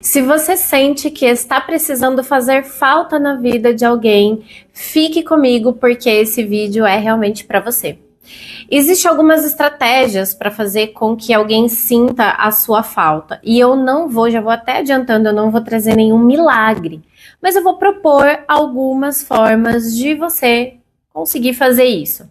Se você sente que está precisando fazer falta na vida de alguém, fique comigo porque esse vídeo é realmente para você. Existem algumas estratégias para fazer com que alguém sinta a sua falta. E eu não vou, já vou até adiantando, eu não vou trazer nenhum milagre. Mas eu vou propor algumas formas de você conseguir fazer isso.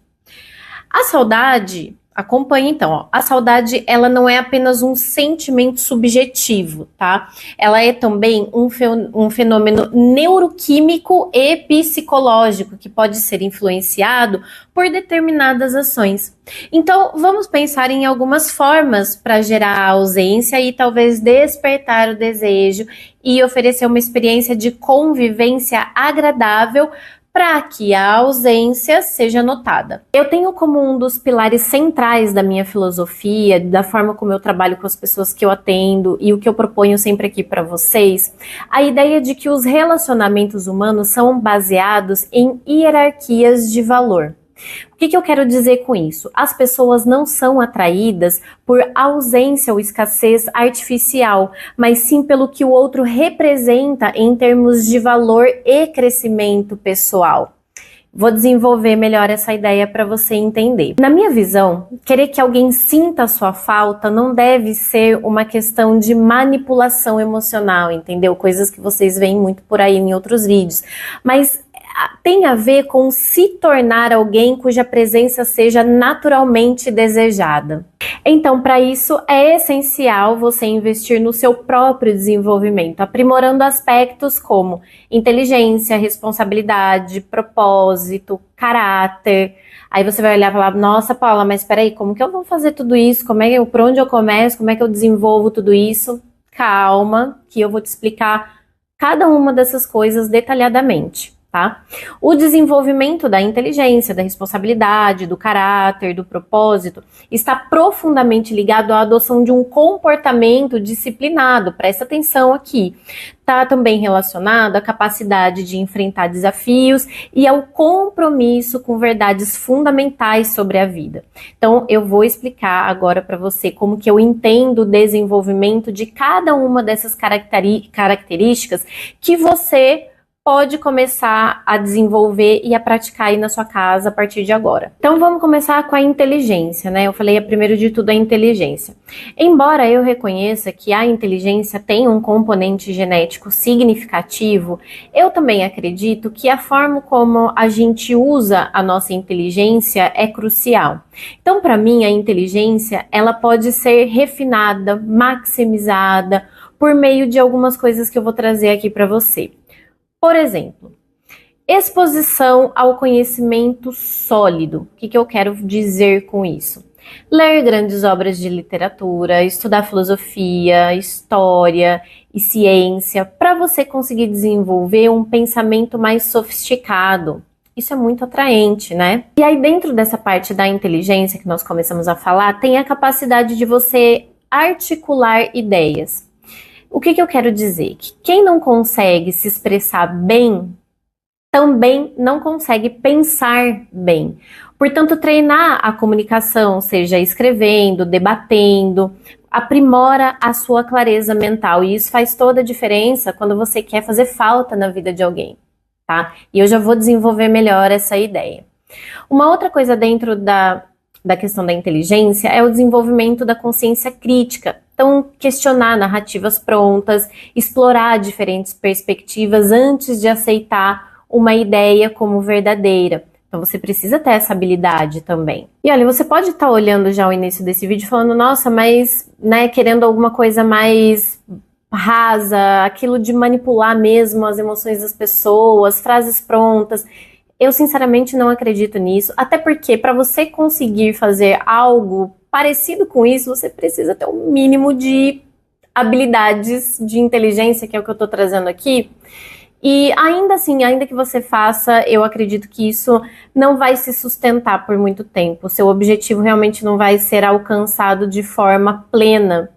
A saudade, acompanhe então, ó. A saudade, ela não é apenas um sentimento subjetivo, tá? Ela é também um fenômeno neuroquímico e psicológico que pode ser influenciado por determinadas ações. Então, vamos pensar em algumas formas para gerar a ausência e talvez despertar o desejo e oferecer uma experiência de convivência agradável para que a ausência seja notada. Eu tenho como um dos pilares centrais da minha filosofia, da forma como eu trabalho com as pessoas que eu atendo e o que eu proponho sempre aqui para vocês, a ideia de que os relacionamentos humanos são baseados em hierarquias de valor. O que eu quero dizer com isso? As pessoas não são atraídas por ausência ou escassez artificial, mas sim pelo que o outro representa em termos de valor e crescimento pessoal. Vou desenvolver melhor essa ideia para você entender. Na minha visão, querer que alguém sinta a sua falta não deve ser uma questão de manipulação emocional, entendeu? Coisas que vocês veem muito por aí em outros vídeos. Mas tem a ver com se tornar alguém cuja presença seja naturalmente desejada. Então, para isso, é essencial você investir no seu próprio desenvolvimento, aprimorando aspectos como inteligência, responsabilidade, propósito, caráter. Aí você vai olhar e falar, nossa, Paula, mas peraí, como que eu vou fazer tudo isso? Por onde eu começo? Como é que eu desenvolvo tudo isso? Calma, que eu vou te explicar cada uma dessas coisas detalhadamente. Tá? O desenvolvimento da inteligência, da responsabilidade, do caráter, do propósito está profundamente ligado à adoção de um comportamento disciplinado. Presta atenção aqui. Está também relacionado à capacidade de enfrentar desafios e ao compromisso com verdades fundamentais sobre a vida. Então, eu vou explicar agora para você como que eu entendo o desenvolvimento de cada uma dessas características que você pode começar a desenvolver e a praticar aí na sua casa a partir de agora. Então vamos começar com a inteligência, né? Eu falei primeiro de tudo a inteligência. Embora eu reconheça que a inteligência tem um componente genético significativo, eu também acredito que a forma como a gente usa a nossa inteligência é crucial. Então, para mim, a inteligência, ela pode ser refinada, maximizada por meio de algumas coisas que eu vou trazer aqui para você. Por exemplo, exposição ao conhecimento sólido. O que eu quero dizer com isso? Ler grandes obras de literatura, estudar filosofia, história e ciência, para você conseguir desenvolver um pensamento mais sofisticado. Isso é muito atraente, né? E aí, dentro dessa parte da inteligência que nós começamos a falar, tem a capacidade de você articular ideias. O que eu quero dizer? Que quem não consegue se expressar bem, também não consegue pensar bem. Portanto, treinar a comunicação, seja escrevendo, debatendo, aprimora a sua clareza mental. E isso faz toda a diferença quando você quer fazer falta na vida de alguém, tá? E eu já vou desenvolver melhor essa ideia. Uma outra coisa dentro da questão da inteligência é o desenvolvimento da consciência crítica. Então, questionar narrativas prontas, explorar diferentes perspectivas antes de aceitar uma ideia como verdadeira. Então, você precisa ter essa habilidade também. E olha, você pode estar olhando já o início desse vídeo falando, nossa, mas, né, querendo alguma coisa mais rasa, aquilo de manipular mesmo as emoções das pessoas, frases prontas. Eu, sinceramente, não acredito nisso, até porque para você conseguir fazer algo parecido com isso, você precisa ter um mínimo de habilidades de inteligência, que é o que eu estou trazendo aqui. E ainda assim, ainda que você faça, eu acredito que isso não vai se sustentar por muito tempo. O seu objetivo realmente não vai ser alcançado de forma plena.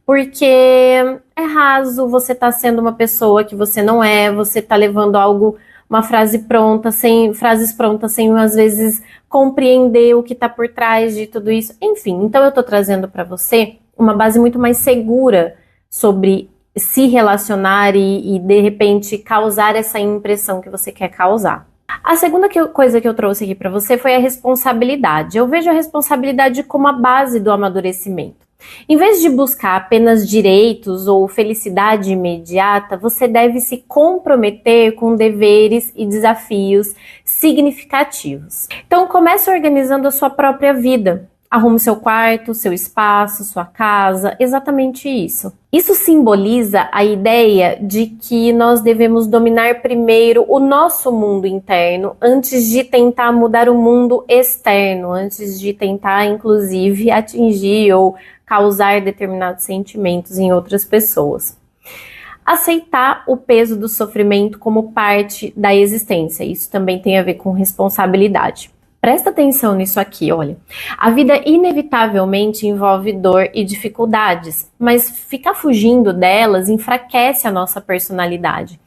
Porque é raso, você está sendo uma pessoa que você não é, você está levando algo, uma frase pronta, frases prontas, sem às vezes compreender o que está por trás de tudo isso. Enfim, então eu estou trazendo para você uma base muito mais segura sobre se relacionar e de repente causar essa impressão que você quer causar. A segunda coisa que eu trouxe aqui para você foi a responsabilidade. Eu vejo a responsabilidade como a base do amadurecimento. Em vez de buscar apenas direitos ou felicidade imediata, você deve se comprometer com deveres e desafios significativos. Então comece organizando a sua própria vida. Arrume seu quarto, seu espaço, sua casa, exatamente isso. Isso simboliza a ideia de que nós devemos dominar primeiro o nosso mundo interno antes de tentar mudar o mundo externo, antes de tentar, inclusive, atingir ou causar determinados sentimentos em outras pessoas. Aceitar o peso do sofrimento como parte da existência, isso também tem a ver com responsabilidade. Presta atenção nisso aqui, olha. A vida inevitavelmente envolve dor e dificuldades, mas ficar fugindo delas enfraquece a nossa personalidade.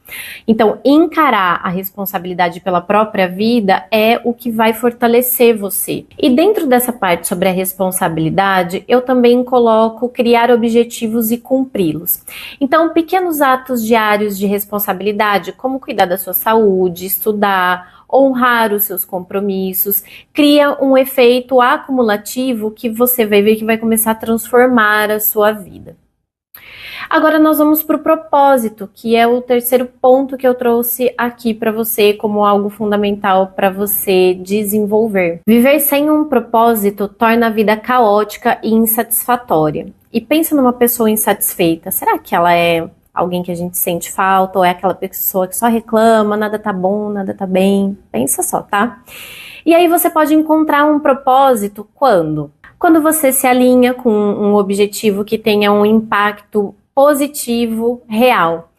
Então, encarar a responsabilidade pela própria vida é o que vai fortalecer você. E dentro dessa parte sobre a responsabilidade, eu também coloco criar objetivos e cumpri-los. Então, pequenos atos diários de responsabilidade, como cuidar da sua saúde, estudar, honrar os seus compromissos, cria um efeito acumulativo que você vai ver que vai começar a transformar a sua vida. Agora nós vamos para o propósito, que é o terceiro ponto que eu trouxe aqui para você como algo fundamental para você desenvolver. Viver sem um propósito torna a vida caótica e insatisfatória. E pensa numa pessoa insatisfeita, será que ela é alguém que a gente sente falta, ou é aquela pessoa que só reclama, nada tá bom, nada tá bem? Pensa só, tá? E aí você pode encontrar um propósito quando? Quando você se alinha com um objetivo que tenha um impacto positivo, real.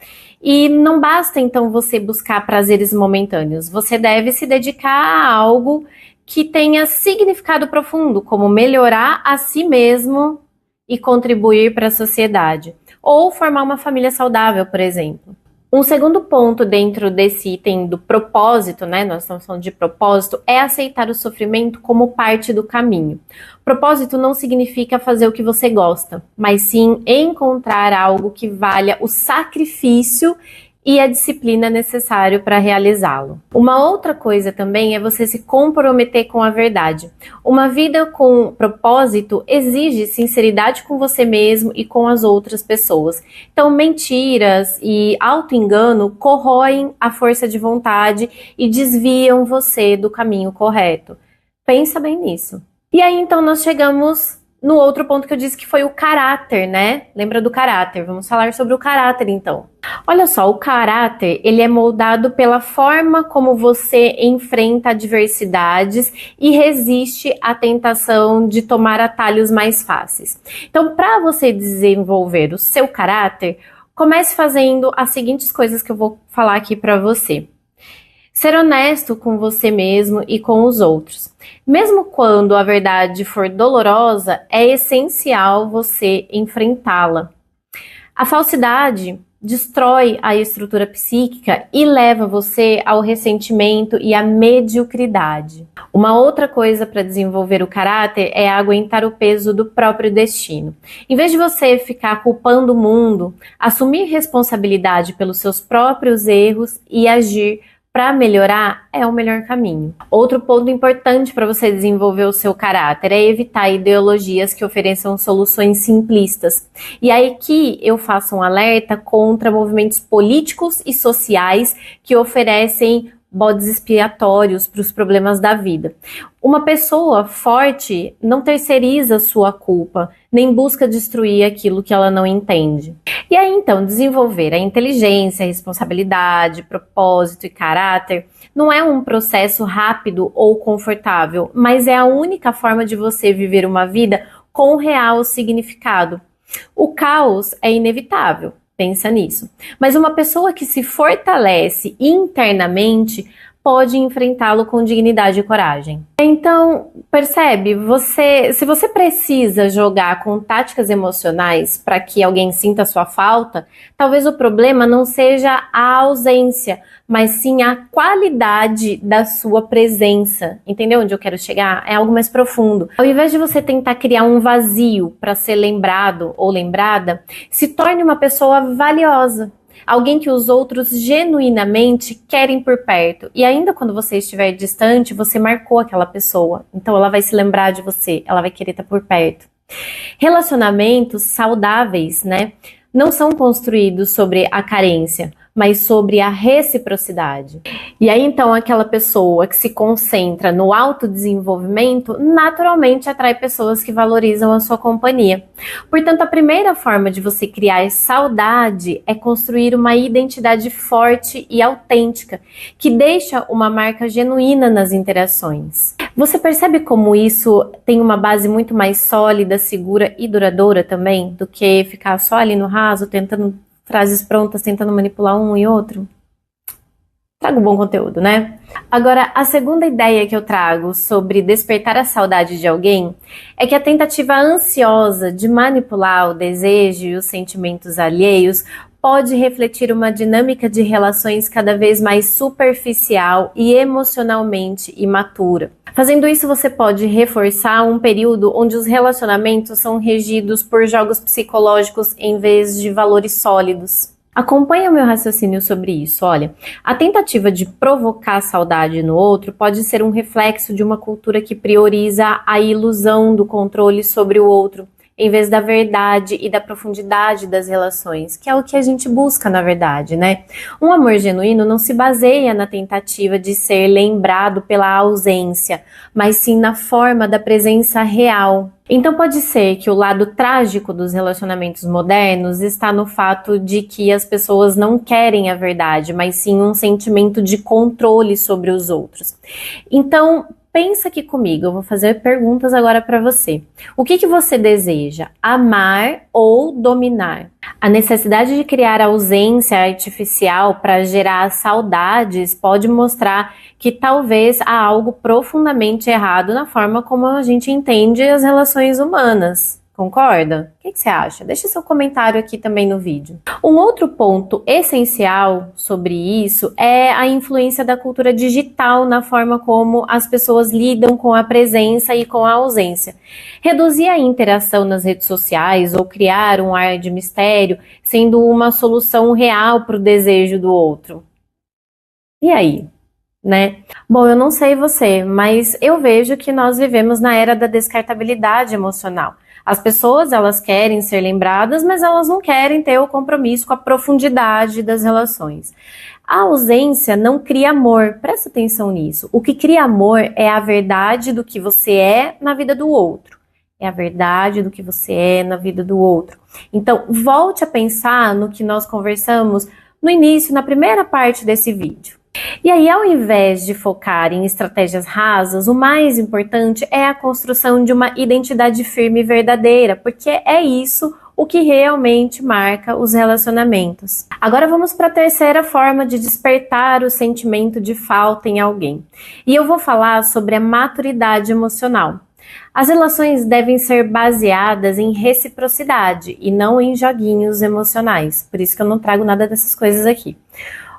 E não basta então você buscar prazeres momentâneos, você deve se dedicar a algo que tenha significado profundo, como melhorar a si mesmo e contribuir para a sociedade. Ou formar uma família saudável, por exemplo. Um segundo ponto dentro desse item do propósito, né? Nós estamos falando de propósito, é aceitar o sofrimento como parte do caminho. Propósito não significa fazer o que você gosta, mas sim encontrar algo que valha o sacrifício e a disciplina necessária para realizá-lo. Uma outra coisa também é você se comprometer com a verdade. Uma vida com propósito exige sinceridade com você mesmo e com as outras pessoas. Então, mentiras e auto-engano corroem a força de vontade e desviam você do caminho correto. Pensa bem nisso. E aí, então, nós chegamos no outro ponto que eu disse que foi o caráter, né? Lembra do caráter? Vamos falar sobre o caráter, então. Olha só, o caráter, ele é moldado pela forma como você enfrenta adversidades e resiste à tentação de tomar atalhos mais fáceis. Então, para você desenvolver o seu caráter, comece fazendo as seguintes coisas que eu vou falar aqui para você. Ser honesto com você mesmo e com os outros. Mesmo quando a verdade for dolorosa, é essencial você enfrentá-la. A falsidade destrói a estrutura psíquica e leva você ao ressentimento e à mediocridade. Uma outra coisa para desenvolver o caráter é aguentar o peso do próprio destino. Em vez de você ficar culpando o mundo, assumir responsabilidade pelos seus próprios erros e agir para melhorar é o melhor caminho. Outro ponto importante para você desenvolver o seu caráter é evitar ideologias que ofereçam soluções simplistas. E aí que eu faço um alerta contra movimentos políticos e sociais que oferecem bodes expiatórios para os problemas da vida. Uma pessoa forte não terceiriza sua culpa, nem busca destruir aquilo que ela não entende. E aí, então, desenvolver a inteligência, a responsabilidade, propósito e caráter não é um processo rápido ou confortável, mas é a única forma de você viver uma vida com real significado. O caos é inevitável. Pensa nisso. Mas uma pessoa que se fortalece internamente pode enfrentá-lo com dignidade e coragem. Então, percebe, se você precisa jogar com táticas emocionais para que alguém sinta sua falta, talvez o problema não seja a ausência, mas sim a qualidade da sua presença. Entendeu onde eu quero chegar? É algo mais profundo. Ao invés de você tentar criar um vazio para ser lembrado ou lembrada, se torne uma pessoa valiosa. Alguém que os outros genuinamente querem por perto. E ainda quando você estiver distante, você marcou aquela pessoa. Então ela vai se lembrar de você, ela vai querer estar por perto. Relacionamentos saudáveis, né? Não são construídos sobre a carência, mas sobre a reciprocidade. E aí então aquela pessoa que se concentra no autodesenvolvimento naturalmente atrai pessoas que valorizam a sua companhia. Portanto, a primeira forma de você criar saudade é construir uma identidade forte e autêntica, que deixa uma marca genuína nas interações. Você percebe como isso tem uma base muito mais sólida, segura e duradoura também, do que ficar só ali no raso, tentando frases prontas, tentando manipular um e outro? Trago bom conteúdo, né? Agora, a segunda ideia que eu trago sobre despertar a saudade de alguém é que a tentativa ansiosa de manipular o desejo e os sentimentos alheios pode refletir uma dinâmica de relações cada vez mais superficial e emocionalmente imatura. Fazendo isso, você pode reforçar um período onde os relacionamentos são regidos por jogos psicológicos em vez de valores sólidos. Acompanhe o meu raciocínio sobre isso. Olha, a tentativa de provocar saudade no outro pode ser um reflexo de uma cultura que prioriza a ilusão do controle sobre o outro, em vez da verdade e da profundidade das relações, que é o que a gente busca na verdade, né? Um amor genuíno não se baseia na tentativa de ser lembrado pela ausência, mas sim na forma da presença real. Então pode ser que o lado trágico dos relacionamentos modernos está no fato de que as pessoas não querem a verdade, mas sim um sentimento de controle sobre os outros. Então, pensa aqui comigo, eu vou fazer perguntas agora para você. O que você deseja? Amar ou dominar? A necessidade de criar ausência artificial para gerar saudades pode mostrar que talvez há algo profundamente errado na forma como a gente entende as relações humanas. Concorda? O que você acha? Deixe seu comentário aqui também no vídeo. Um outro ponto essencial sobre isso é a influência da cultura digital na forma como as pessoas lidam com a presença e com a ausência. Reduzir a interação nas redes sociais ou criar um ar de mistério sendo uma solução real para o desejo do outro. E aí? Né? Bom, eu não sei você, mas eu vejo que nós vivemos na era da descartabilidade emocional. As pessoas, elas querem ser lembradas, mas elas não querem ter o compromisso com a profundidade das relações. A ausência não cria amor, presta atenção nisso. O que cria amor é a verdade do que você é na vida do outro. É a verdade do que você é na vida do outro. Então, volte a pensar no que nós conversamos no início, na primeira parte desse vídeo. E aí, ao invés de focar em estratégias rasas, o mais importante é a construção de uma identidade firme e verdadeira, porque é isso o que realmente marca os relacionamentos. Agora vamos para a terceira forma de despertar o sentimento de falta em alguém. E eu vou falar sobre a maturidade emocional. As relações devem ser baseadas em reciprocidade e não em joguinhos emocionais. Por isso que eu não trago nada dessas coisas aqui.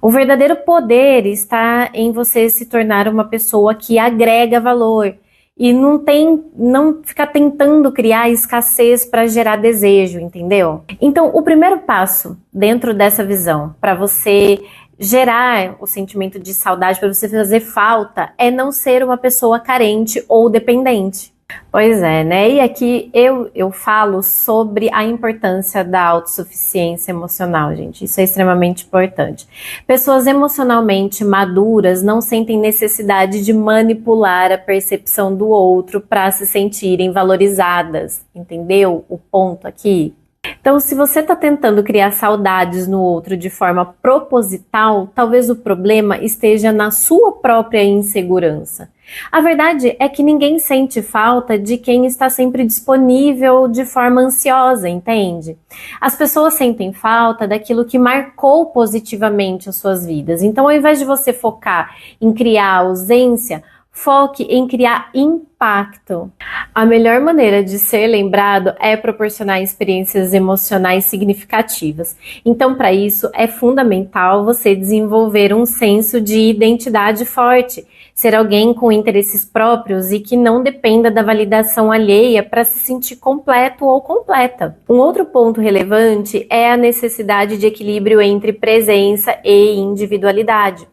O verdadeiro poder está em você se tornar uma pessoa que agrega valor e não ficar tentando criar escassez para gerar desejo, entendeu? Então, o primeiro passo dentro dessa visão para você gerar o sentimento de saudade, para você fazer falta, é não ser uma pessoa carente ou dependente. Pois é, né? E aqui eu falo sobre a importância da autossuficiência emocional, gente. Isso é extremamente importante. Pessoas emocionalmente maduras não sentem necessidade de manipular a percepção do outro para se sentirem valorizadas. Entendeu o ponto aqui? Então, se você está tentando criar saudades no outro de forma proposital, talvez o problema esteja na sua própria insegurança. A verdade é que ninguém sente falta de quem está sempre disponível de forma ansiosa, entende? As pessoas sentem falta daquilo que marcou positivamente as suas vidas. Então, ao invés de você focar em criar ausência, foque em criar impacto. A melhor maneira de ser lembrado é proporcionar experiências emocionais significativas. Então, para isso, é fundamental você desenvolver um senso de identidade forte, ser alguém com interesses próprios e que não dependa da validação alheia para se sentir completo ou completa. Um outro ponto relevante é a necessidade de equilíbrio entre presença e individualidade.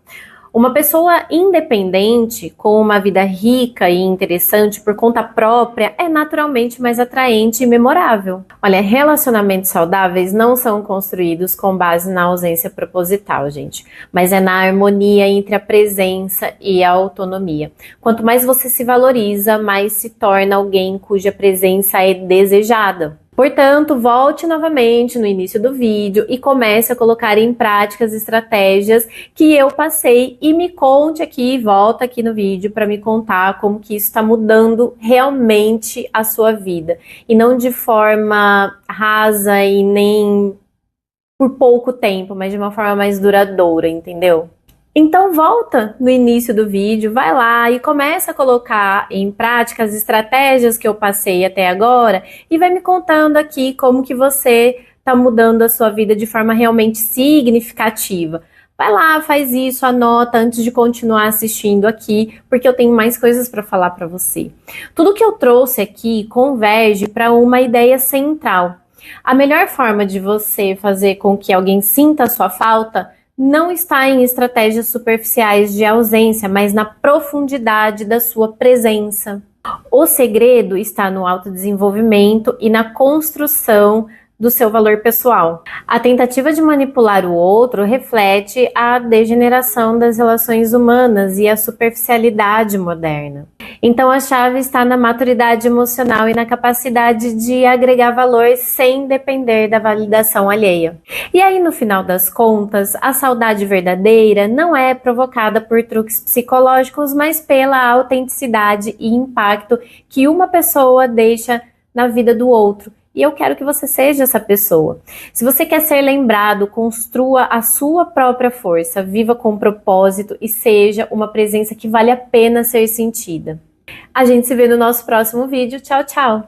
Uma pessoa independente, com uma vida rica e interessante por conta própria, é naturalmente mais atraente e memorável. Olha, relacionamentos saudáveis não são construídos com base na ausência proposital, gente, mas é na harmonia entre a presença e a autonomia. Quanto mais você se valoriza, mais se torna alguém cuja presença é desejada. Portanto, volte novamente no início do vídeo e comece a colocar em prática as estratégias que eu passei e me conte aqui, volta aqui no vídeo para me contar como que isso está mudando realmente a sua vida. E não de forma rasa e nem por pouco tempo, mas de uma forma mais duradoura, entendeu? Então volta no início do vídeo, vai lá e começa a colocar em prática as estratégias que eu passei até agora e vai me contando aqui como que você está mudando a sua vida de forma realmente significativa. Vai lá, faz isso, anota antes de continuar assistindo aqui, porque eu tenho mais coisas para falar para você. Tudo que eu trouxe aqui converge para uma ideia central. A melhor forma de você fazer com que alguém sinta a sua falta não está em estratégias superficiais de ausência, mas na profundidade da sua presença. O segredo está no autodesenvolvimento e na construção do seu valor pessoal. A tentativa de manipular o outro reflete a degeneração das relações humanas e a superficialidade moderna. Então a chave está na maturidade emocional e na capacidade de agregar valor sem depender da validação alheia. E aí, no final das contas, a saudade verdadeira não é provocada por truques psicológicos, mas pela autenticidade e impacto que uma pessoa deixa na vida do outro. E eu quero que você seja essa pessoa. Se você quer ser lembrado, construa a sua própria força, viva com propósito e seja uma presença que vale a pena ser sentida. A gente se vê no nosso próximo vídeo. Tchau, tchau!